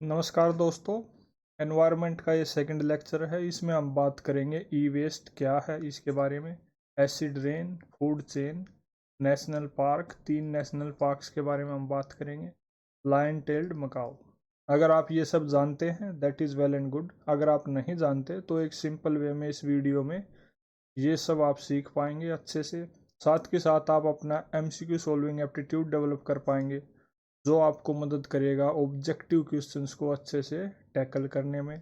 नमस्कार दोस्तों। एनवायरनमेंट का ये सेकंड लेक्चर है। इसमें हम बात करेंगे ई वेस्ट क्या है इसके बारे में, acid rain, food chain, national park, 3 national parks के बारे में हम बात करेंगे, लायन टेल्ड मकाओ। अगर आप ये सब जानते हैं that is well and good. अगर आप नहीं जानते तो एक सिंपल वे में इस वीडियो में ये सब आप सीख पाएंगे अच्छे से। साथ के साथ आप अपना MCQ सॉल्विंग एप्टीट्यूड डेवलप कर पाएंगे, जो आपको मदद करेगा ऑब्जेक्टिव क्वेश्चंस को अच्छे से टैकल करने में।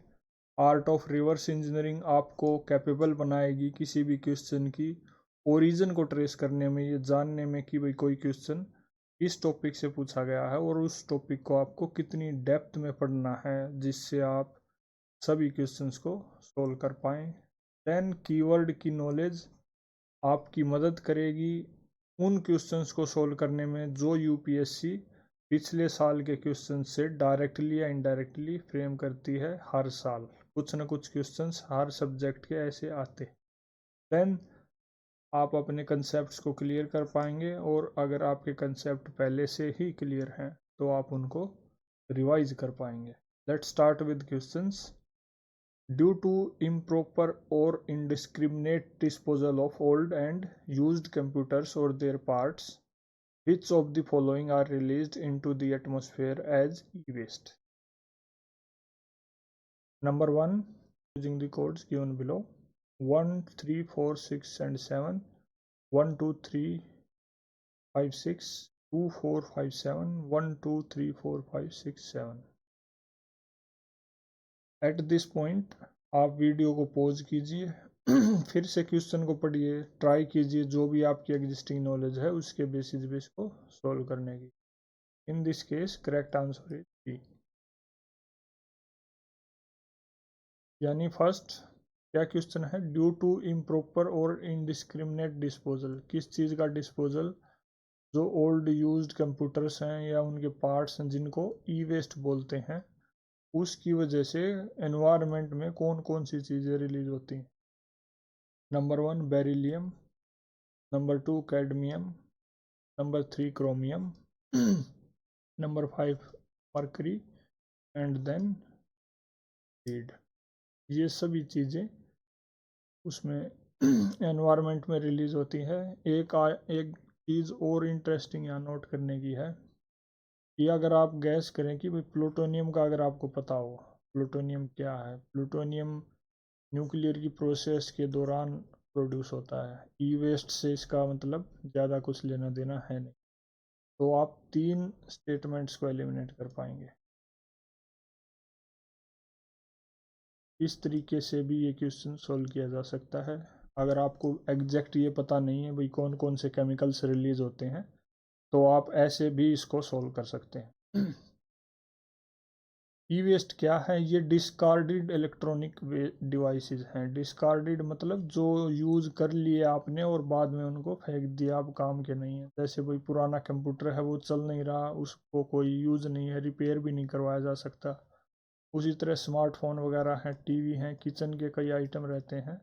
आर्ट ऑफ रिवर्स इंजीनियरिंग आपको कैपेबल बनाएगी किसी भी क्वेश्चन की ओरिजिन को ट्रेस करने में, ये जानने में कि भाई कोई क्वेश्चन किस टॉपिक से पूछा गया है और उस टॉपिक को आपको कितनी डेप्थ में पढ़ना है जिससे आप सभी क्वेश्चंस को सोल्व कर पाएँ। देन कीवर्ड की नॉलेज आपकी मदद करेगी उन क्वेश्चंस को सोल्व करने में जो यूपीएससी पिछले साल के क्वेश्चन से डायरेक्टली या इनडायरेक्टली फ्रेम करती है। हर साल कुछ न कुछ क्वेश्चंस हर सब्जेक्ट के ऐसे आते। देन आप अपने कंसेप्ट्स को क्लियर कर पाएंगे, और अगर आपके कंसेप्ट पहले से ही क्लियर हैं तो आप उनको रिवाइज कर पाएंगे। Let's start with questions. Due to improper or indiscriminate disposal of old and used computers or their parts, which of the following are released into the atmosphere as e-waste? Number 1, using the codes given below, 1, 3, 4, 6 and 7, 1, 2, 3, 5, 6, 2, 4, 5, 7, 1, 2, 3, 4, 5, 6, 7. At this point आप video को pause कीजिए, फिर से question को पढ़िए, try कीजिए जो भी आपकी एग्जिस्टिंग नॉलेज है उसके बेसिस पे इसको सॉल्व करने की। In this case correct answer is B. यानी फर्स्ट क्या क्वेश्चन है, ड्यू टू इम्प्रॉपर और इनडिस्क्रिमिनेट डिस्पोजल, किस चीज़ का डिस्पोजल, जो ओल्ड यूज्ड कंप्यूटर्स हैं या उनके पार्ट्स हैं जिनको ई वेस्ट बोलते हैं, उसकी वजह से एनवायरनमेंट में कौन कौन सी चीज़ें रिलीज होती हैं। Number 1 beryllium, number 2 cadmium, number 3 chromium, number 5 mercury and then lead. ये सभी चीज़ें उसमें एनवायरनमेंट में रिलीज होती है। एक चीज़ और इंटरेस्टिंग यहाँ नोट करने की है कि अगर आप गैस करें कि भाई प्लूटोनियम का अगर आपको पता हो, प्लूटोनियम क्या है, प्लूटोनियम न्यूक्लियर की प्रोसेस के दौरान प्रोड्यूस होता है। ई वेस्ट से इसका मतलब ज़्यादा कुछ लेना देना है नहीं, तो आप 3 स्टेटमेंट्स को एलिमिनेट कर पाएंगे। इस तरीके से भी ये क्वेश्चन सोल्व किया जा सकता है। अगर आपको एग्जैक्ट ये पता नहीं है भाई कौन कौन से केमिकल्स रिलीज होते हैं, तो आप ऐसे भी इसको सोल्व कर सकते हैं। ई वेस्ट क्या है, ये डिस्कार्डेड इलेक्ट्रॉनिक डिवाइसेस हैं। डिस्कार्डेड मतलब जो यूज़ कर लिए आपने और बाद में उनको फेंक दिया, अब काम के नहीं है। जैसे कोई पुराना कंप्यूटर है वो चल नहीं रहा, उसको कोई यूज़ नहीं है, रिपेयर भी नहीं करवाया जा सकता। उसी तरह स्मार्टफोन वगैरह हैं, टीवी हैं, किचन के कई आइटम रहते हैं,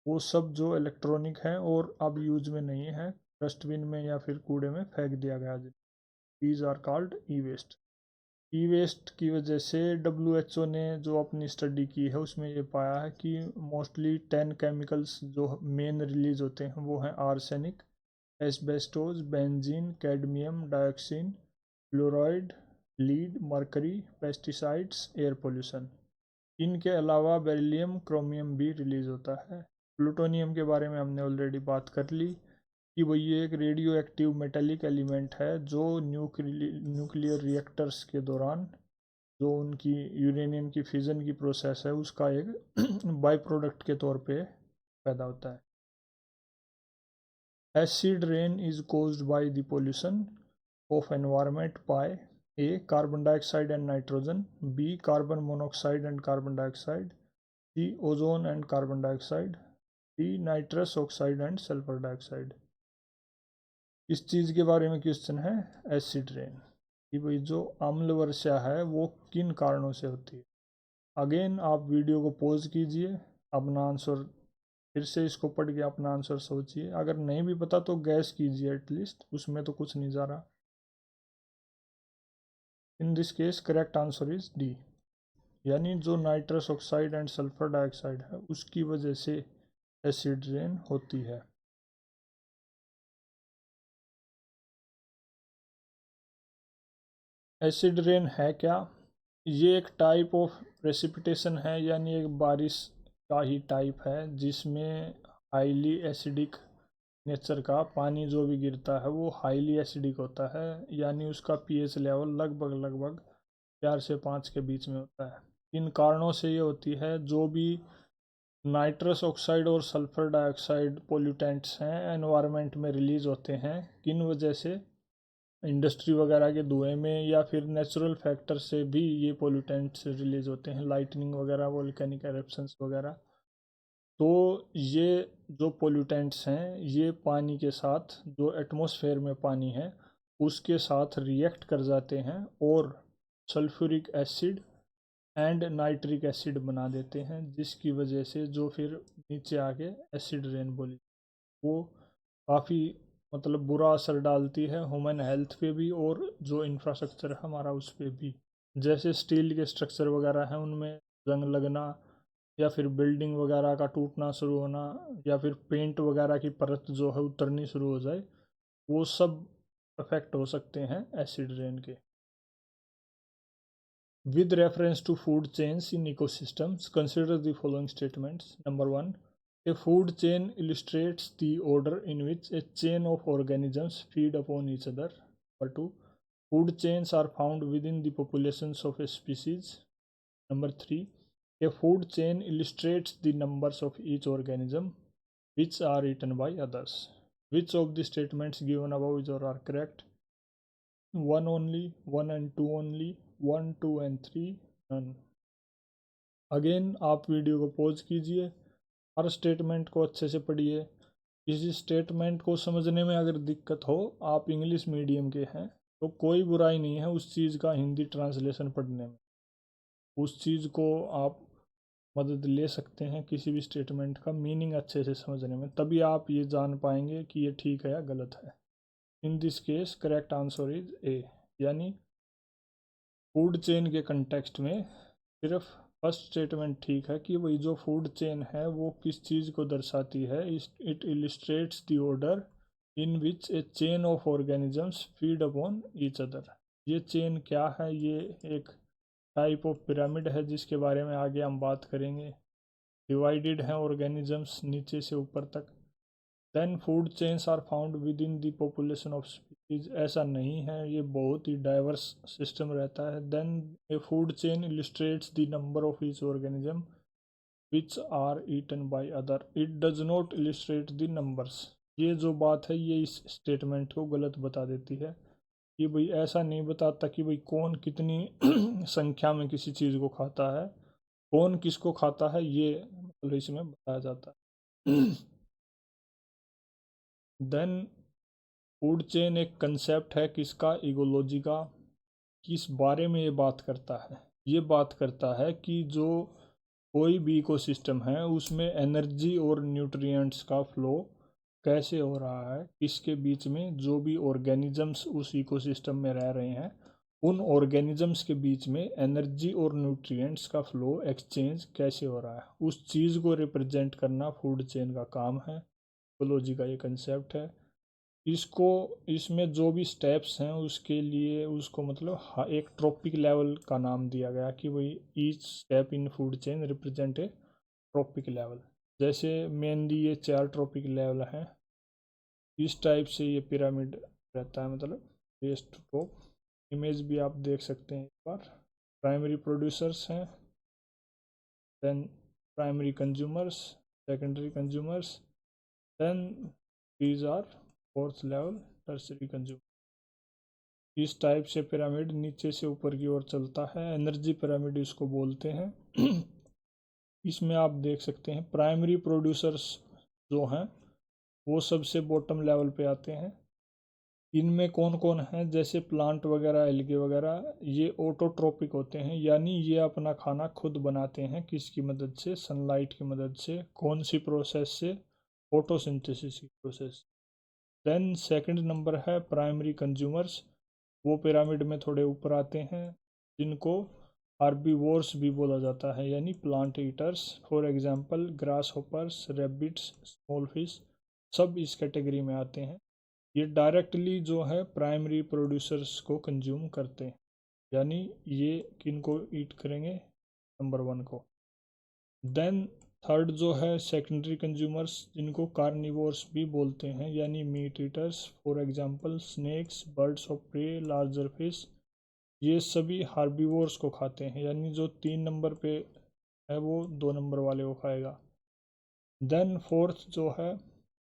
वो सब जो इलेक्ट्रॉनिक हैं और अब यूज में नहीं है, डस्टबिन में या फिर कूड़े में फेंक दिया गया। These are called e waste. E waste की वजह से WHO ने जो अपनी स्टडी की है उसमें ये पाया है कि मोस्टली 10 केमिकल्स जो मेन रिलीज होते हैं वो हैं arsenic, asbestos, benzene, cadmium dioxin, fluoride, lead, mercury, pesticides, air pollution. इनके अलावा बेरिलियम, क्रोमियम भी रिलीज होता है। प्लूटोनियम के बारे में हमने ऑलरेडी बात कर ली कि भाई ये एक रेडियो एक्टिव मेटेलिक एलिमेंट है जो न्यूक्लियर रिएक्टर्स के दौरान जो उनकी यूरेनियम की फिजन की प्रोसेस है उसका एक बाई प्रोडक्ट के तौर पे पैदा होता है। Acid rain is caused by the pollution of environment by A. Carbon dioxide and nitrogen, B. Carbon monoxide and carbon dioxide, C. Ozone and carbon dioxide, D. Nitrous oxide and sulfur dioxide। इस चीज़ के बारे में question है acid rain कि भाई जो अम्ल वर्षा है वो किन कारणों से होती है। अगेन आप वीडियो को पॉज कीजिए, अपना आंसर फिर से इसको पढ़ के अपना आंसर सोचिए। अगर नहीं भी पता तो गैस कीजिए, एटलीस्ट उसमें तो कुछ नहीं जा रहा। इन this case correct answer is D, यानी जो nitrous oxide and sulphur dioxide है उसकी वजह से एसिड रेन होती है। एसिड रेन है क्या? ये एक टाइप ऑफ प्रेसिपिटेशन है, यानी एक बारिश का ही टाइप है जिसमें हाईली एसिडिक नेचर का पानी जो भी गिरता है वो हाईली एसिडिक होता है, यानी उसका पीएच लेवल लगभग 4 से 5 के बीच में होता है। इन कारणों से ये होती है, जो भी नाइट्रस ऑक्साइड और सल्फर डाइऑक्साइड पोल्यूटेंट्स हैं एनवायरनमेंट में रिलीज होते हैं, किन वजह से? इंडस्ट्री वगैरह के धुएं में या फिर नेचुरल फैक्टर से भी ये पोल्यूटेंट्स रिलीज होते हैं, लाइटनिंग वगैरह, वोल्केनिक एरप्शंस वगैरह। तो ये जो पोल्यूटेंट्स हैं ये पानी के साथ, जो एटमॉस्फेयर में पानी है उसके साथ रिएक्ट कर जाते हैं और sulphuric acid and nitric acid बना देते हैं, जिसकी वजह से जो फिर नीचे आके एसिड रेन बोली वो काफ़ी मतलब बुरा असर डालती है ह्यूमन हेल्थ पे भी और जो इंफ्रास्ट्रक्चर है हमारा उस पर भी। जैसे स्टील के स्ट्रक्चर वगैरह हैं उनमें जंग लगना, या फिर बिल्डिंग वगैरह का टूटना शुरू होना, या फिर पेंट वगैरह की परत जो है उतरनी शुरू हो जाए, वो सब अफेक्ट हो सकते हैं एसिड रेन के। With reference to food chains in ecosystems, consider the following statements. Number 1. A food chain illustrates the order in which a chain of organisms feed upon each other. Number 2. Food chains are found within the populations of a species. Number 3. A food chain illustrates the numbers of each organism which are eaten by others. Which of the statements given above are correct? 1 only, 1 and 2 only, 1, 2 and 3 none. Again आप video को pause कीजिए, हर statement को अच्छे से पढ़िए। किसी statement को समझने में अगर दिक्कत हो, आप इंग्लिश मीडियम के हैं तो कोई बुराई नहीं है उस चीज़ का हिंदी ट्रांसलेशन पढ़ने में, उस चीज़ को आप मदद ले सकते हैं किसी भी स्टेटमेंट का मीनिंग अच्छे से समझने में, तभी आप ये जान पाएंगे कि ये ठीक है या गलत है। इन this case correct answer is a, यानी फूड चेन के कंटेक्स्ट में सिर्फ फर्स्ट स्टेटमेंट ठीक है कि वही जो फूड चेन है वो किस चीज़ को दर्शाती है। It illustrates the order in which a chain of organisms feed upon each other. ये चेन क्या है? ये एक टाइप ऑफ पिरामिड है जिसके बारे में आगे हम बात करेंगे। डिवाइडेड है ऑर्गेनिजम्स नीचे से ऊपर तक। Then food chains are found within the population of species, ऐसा नहीं है, ये बहुत ही डाइवर्स सिस्टम रहता है। Then a food chain illustrates the number of each organism which are eaten by other, it does not illustrate the numbers. ये जो बात है ये इस स्टेटमेंट को गलत बता देती है कि भाई ऐसा नहीं बताता कि भाई कौन कितनी संख्या में किसी चीज़ को खाता है, कौन किसको खाता है, ये मतलब इसमें बताया जाता है। देन फूड चेन एक कंसेप्ट है किसका? इकोलॉजी का। किस बारे में ये बात करता है? ये बात करता है कि जो कोई भी इकोसिस्टम है उसमें एनर्जी और न्यूट्रिएंट्स का फ्लो कैसे हो रहा है, इसके बीच में जो भी ऑर्गेनिजम्स उस इकोसिस्टम में रह रहे हैं उन ऑर्गेनिजम्स के बीच में एनर्जी और न्यूट्रिएंट्स का फ्लो एक्सचेंज कैसे हो रहा है, उस चीज़ को रिप्रेजेंट करना फूड चेन का काम है। इकोलॉजी का ये कंसेप्ट है। इसको इसमें जो भी स्टेप्स हैं उसके लिए उसको मतलब एक ट्रॉपिक लेवल का नाम दिया गया कि भाई each step in food chain represent a trophic level. जैसे मेनली ये 4 ट्रॉपिक लेवल हैं, इस टाइप से ये पिरामिड रहता है, मतलब बेस टू टॉप। इमेज भी आप देख सकते हैं एक बार। प्राइमरी प्रोड्यूसर्स हैं, then primary consumers, secondary consumers, then these are fourth level tertiary consumer. इस टाइप से पिरामिड नीचे से ऊपर की ओर चलता है, एनर्जी पिरामिड इसको बोलते हैं। इसमें आप देख सकते हैं प्राइमरी प्रोड्यूसर्स जो हैं वो सबसे बॉटम लेवल पे आते हैं। इनमें कौन कौन है? जैसे प्लांट वगैरह, एल्गे वगैरह, ये ऑटोट्रोपिक होते हैं, यानी ये अपना खाना खुद बनाते हैं। किसकी मदद से? सनलाइट की मदद से। कौन सी प्रोसेस से? फोटोसिंथेसिस की प्रोसेस। देन सेकंड नंबर है प्राइमरी कंज्यूमर्स, वो पिरामिड में थोड़े ऊपर आते हैं, जिनको हार्बीवोर्स भी बोला जाता है, यानी plant eaters. For example grass hoppers, rabbits, small fish, सब इस कैटेगरी में आते हैं। ये डायरेक्टली जो है प्राइमरी प्रोड्यूसर्स को कंज्यूम करते हैं, यानी ये किनको ईट करेंगे, नंबर 1 को। देन थर्ड जो है सेकेंडरी कंज्यूमर्स, जिनको कार्निवोर्स भी बोलते हैं, यानी meat eaters. For example snakes, birds of prey, larger fish, ये सभी हार्बीवोर्स को खाते हैं, यानी जो 3 नंबर पे है वो 2 नंबर वाले को खाएगा। देन फोर्थ जो है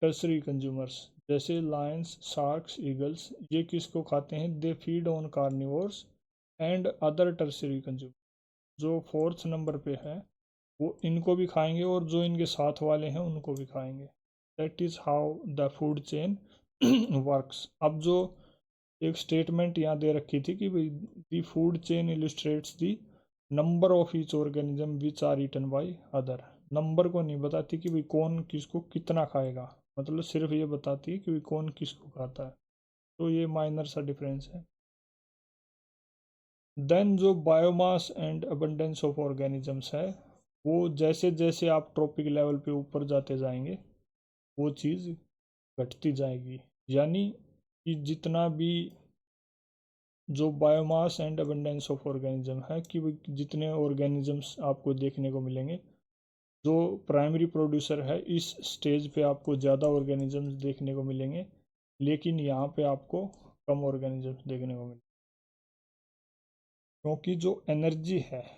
टर्सरी कंज्यूमर्स, जैसे लायंस, शार्क्स, ईगल्स, ये किसको खाते हैं, they feed on carnivores and other tertiary consumer. जो फोर्थ नंबर पे है वो इनको भी खाएंगे और जो इनके साथ वाले हैं उनको भी खाएंगे। That is how the food chain works. अब जो एक स्टेटमेंट यहाँ दे रखी थी कि भाई the food chain illustrates the number of each organism which are eaten by other. Number को नहीं बताती कि भाई कौन किसको कितना खाएगा, मतलब सिर्फ ये बताती है कि भाई कौन किसको खाता है। तो ये माइनर सा डिफरेंस है। देन जो biomass and abundance of organisms है, वो जैसे जैसे आप ट्रॉपिक लेवल पे ऊपर जाते जाएंगे वो चीज़ घटती जाएगी, यानी कि जितना भी जो biomass and abundance of organism है, कि जितने ऑर्गेनिजम्स आपको देखने को मिलेंगे, जो प्राइमरी प्रोड्यूसर है इस स्टेज पे आपको ज़्यादा ऑर्गेनिजम्स देखने को मिलेंगे, लेकिन यहाँ पे आपको कम ऑर्गेनिजम्स देखने को मिलेंगे, क्योंकि जो एनर्जी है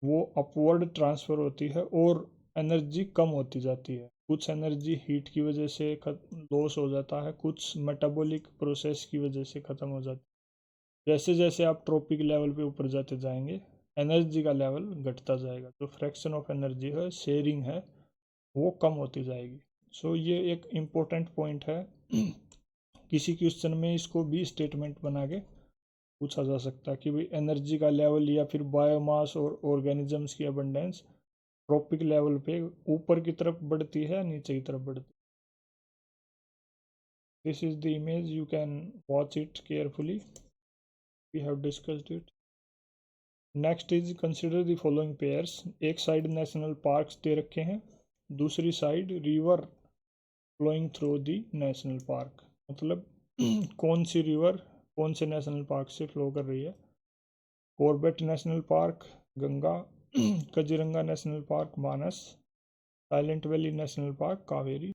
वो अपवर्ड ट्रांसफ़र होती है और एनर्जी कम होती जाती है। कुछ एनर्जी हीट की वजह से लॉस हो जाता है, कुछ मेटाबॉलिक प्रोसेस की वजह से ख़त्म हो जाती है। जैसे जैसे आप ट्रॉपिक लेवल पे ऊपर जाते जाएंगे एनर्जी का लेवल घटता जाएगा, जो फ्रैक्शन ऑफ एनर्जी है, शेयरिंग है, वो कम होती जाएगी। सो ये एक इम्पोर्टेंट पॉइंट है। किसी क्वेश्चन में इसको भी स्टेटमेंट बना के पूछा जा सकता है कि भाई एनर्जी का लेवल या फिर बायोमास और ऑर्गेनिजम्स की अबंडेंस ट्रॉपिक लेवल पे ऊपर की तरफ बढ़ती है या नीचे की तरफ बढ़ती है। This is the image, you can watch it carefully, we have discussed it. Next is consider the following pairs. एक साइड नेशनल पार्क्स दे रखे हैं, दूसरी side river flowing through the national park, मतलब कौन सी रिवर कौन से नेशनल पार्क से फ्लो कर रही है। Corbett national park Ganga, Kaziranga national park Manas, silent valley national park Kaveri.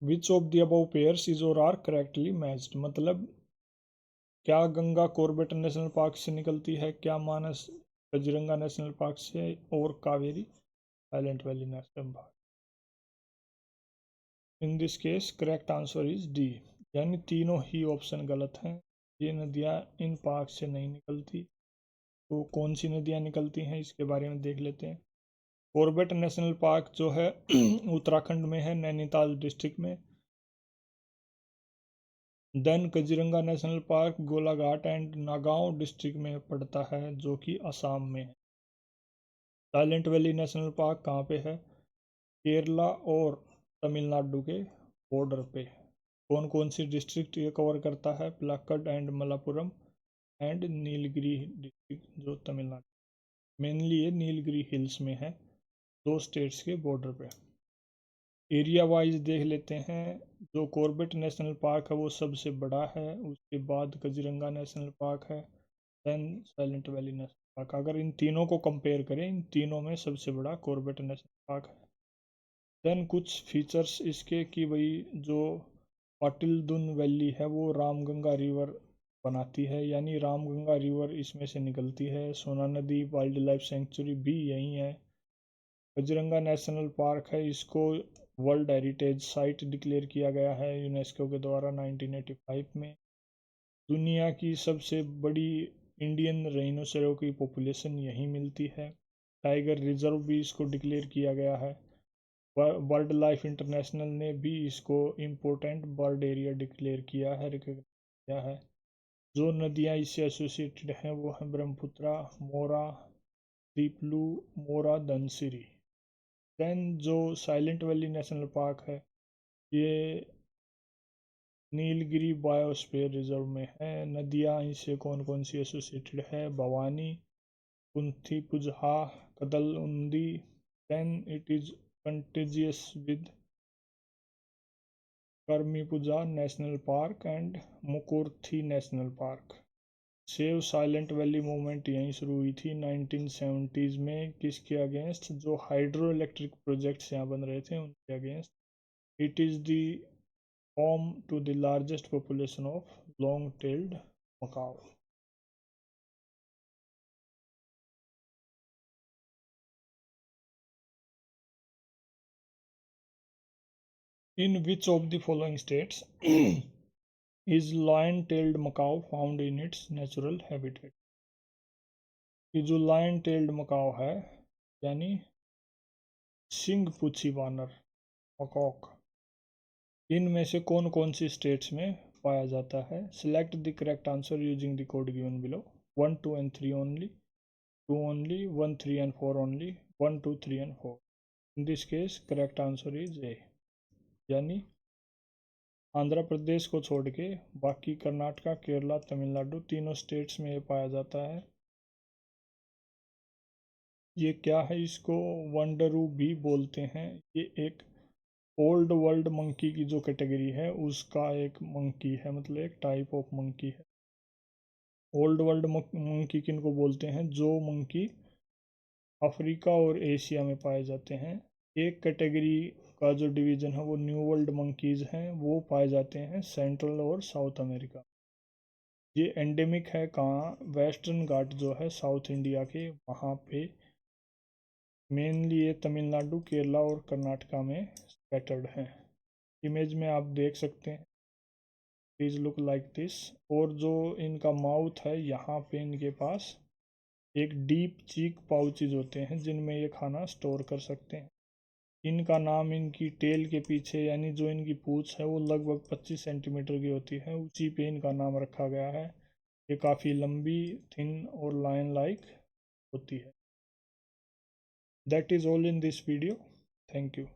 Which of the above pairs is or are correctly matched, मतलब क्या गंगा कॉर्बेट नेशनल पार्क से निकलती है, क्या मानस कजीरंगा नेशनल पार्क से, और Kaveri silent valley national park. In this case correct answer is D, यानी तीनों ही ऑप्शन गलत हैं। ये नदियाँ इन पार्क से नहीं निकलती। तो कौन सी नदियाँ निकलती हैं इसके बारे में देख लेते हैं। कॉर्बेट नेशनल पार्क जो है उत्तराखंड में है, नैनीताल डिस्ट्रिक्ट में। Then Kaziranga national park Golaghat and Nagaon district में पड़ता है, जो कि असम में है। साइलेंट वैली नेशनल पार्क कहाँ पे है, केरला और तमिलनाडु के बॉर्डर पे। कौन कौन सी डिस्ट्रिक्ट ये कवर करता है, Palakkad and Malappuram and Nilgiri district, जो तमिलनाडु। मेनली ये नीलगिरी हिल्स में है, 2 स्टेट्स के बॉर्डर पे। एरिया वाइज देख लेते हैं। जो कॉर्बेट नेशनल पार्क है वो सबसे बड़ा है, उसके बाद कजीरंगा नेशनल पार्क है, then Silent valley national Park. अगर इन तीनों को कंपेयर करें, इन तीनों में सबसे बड़ा कॉर्बेट नेशनल पार्क है। देन कुछ फीचर्स इसके कि भाई जो पाटिल-दुन वैली है वो रामगंगा रिवर बनाती है, यानी रामगंगा रिवर इसमें से निकलती है। सोना नदी वाइल्ड लाइफ सेंचुरी भी यहीं है। कजीरंगा नेशनल पार्क है, इसको वर्ल्ड हेरिटेज साइट डिक्लेयर किया गया है यूनेस्को के द्वारा 1985 में। दुनिया की सबसे बड़ी इंडियन राइनोसेरो की पॉपुलेशन यहीं मिलती है। टाइगर रिजर्व भी इसको डिक्लेयर किया गया है। वर्ल्ड लाइफ इंटरनेशनल ने भी इसको इम्पोर्टेंट बर्ड एरिया डिक्लेयर किया है, रिकॉग्नाइज किया है। जो नदियाँ इससे एसोसिएटेड हैं वो हैं ब्रह्मपुत्रा, मोरा, दीपलू, मोरा, धनसिरी। देन जो साइलेंट वैली नेशनल पार्क है, ये नीलगिरी बायोस्फीयर रिजर्व में है। नदियाँ इससे कौन कौन सी एसोसिएटेड है? भवानी, कुंथी पुजहा, कदल उंदी। Then it is contagious with Karimpuzha national park and Mukurthi national park. Save silent valley movement यहीं शुरू हुई थी 1970s में। किसके अगेंस्ट? जो हाइड्रो इलेक्ट्रिक प्रोजेक्ट्स यहाँ बन रहे थे उनके against. It is the home to the largest population of long tailed macaque. In which of the following states is lion-tailed macaw found in its natural habitat? ये जो lion tailed Macau है यानी सिंग पूछी वानर मकॉक, इनमें से कौन कौन सी स्टेट्स में पाया जाता है? Select the correct answer using the code given below. 1 2 and 3 only, 2 only, 1 3 and 4 only, 1 2 3 and 4। in this case correct answer is A, यानी आंध्र प्रदेश को छोड़ के बाकी कर्नाटका, केरला, तमिलनाडु तीनों स्टेट्स में ये पाया जाता है। ये क्या है? इसको वंडरू भी बोलते हैं। ये एक ओल्ड वर्ल्ड मंकी की जो कैटेगरी है उसका एक मंकी है, मतलब एक टाइप ऑफ मंकी है। ओल्ड वर्ल्ड मंकी किन को बोलते हैं? जो मंकी अफ्रीका और एशिया में पाए जाते हैं। एक कैटेगरी का जो डिवीज़न है वो न्यू वर्ल्ड मंकीज़ हैं, वो पाए जाते हैं सेंट्रल और साउथ अमेरिका। ये एंडेमिक है कहाँ? वेस्टर्न घाट जो है साउथ इंडिया के, वहाँ पे मेनली ये तमिलनाडु, केरला और कर्नाटका में स्कैटर्ड हैं। इमेज में आप देख सकते हैं, प्लीज़ लुक लाइक दिस। और जो इनका माउथ है यहाँ पे इनके पास एक डीप चीक पाउचेज होते हैं जिनमें ये खाना स्टोर कर सकते हैं। इनका नाम इनकी टेल के पीछे यानी जो इनकी पूंछ है वो लगभग 25 सेंटीमीटर की होती है, उसी पे इनका नाम रखा गया है। ये काफ़ी लंबी, थिन और लायन लाइक होती है। That is all in this video. Thank you.